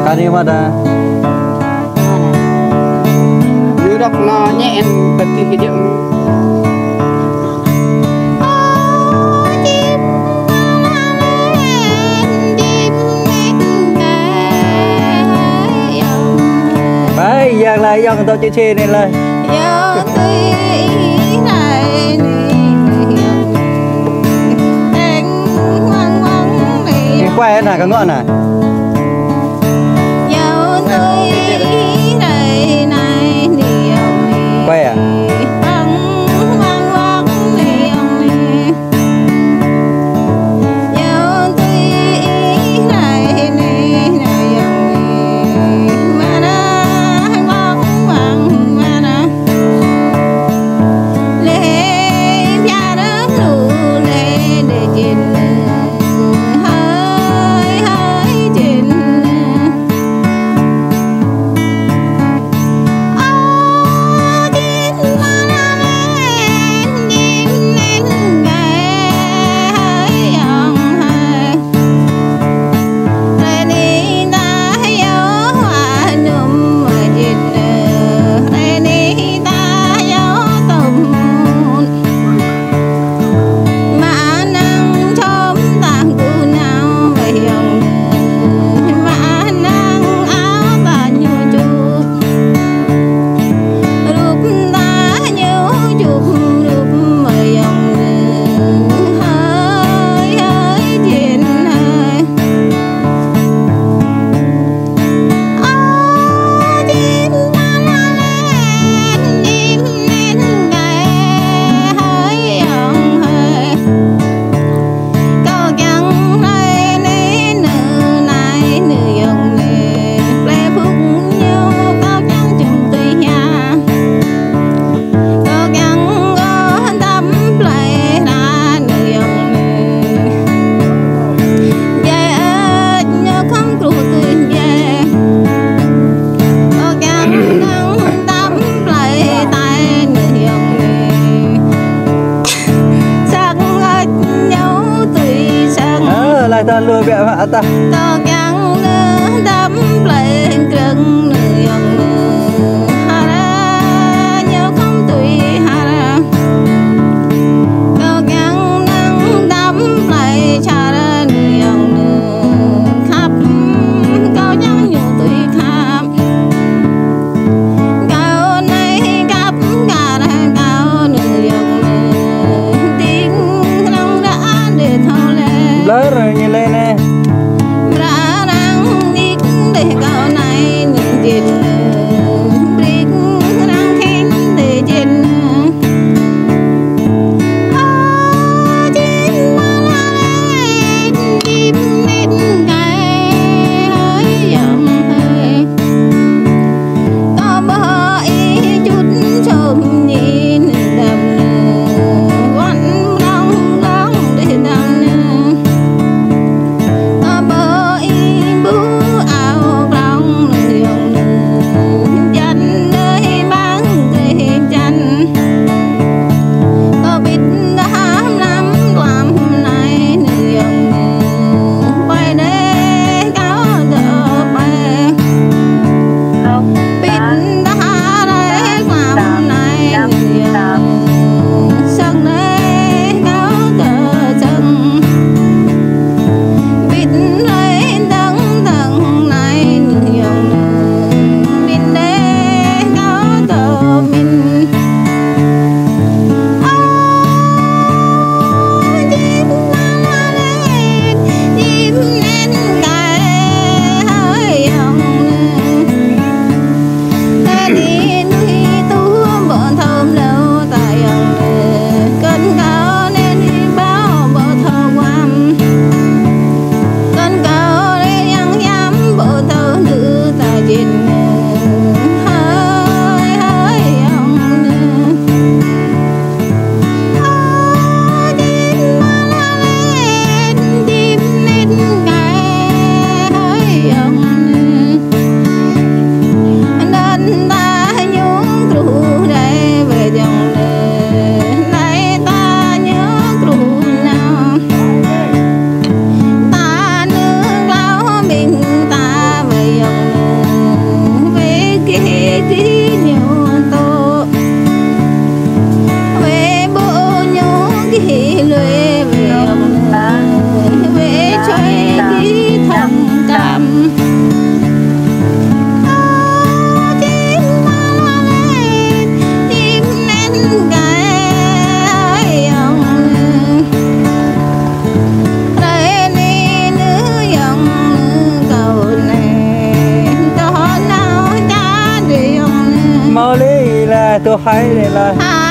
Tadi mana? Duduk nanya beti hidup. Bây giờ là dòng tôi chơi chơi này là. Quay này cái ngọn này. Quay à? Ta lừa bẹ hả ta? To gắng nữa đắm lên rừng nương hà ra nhớ không tùy hà ra to gắng nắng đắm lại cha ra nương khắp cao nhang nhiều tùy khắp cao này khắp cả ra cao nương tiếng lòng đã để thâu lên lỡ rồi nhìn lên nè. tôi hay đây là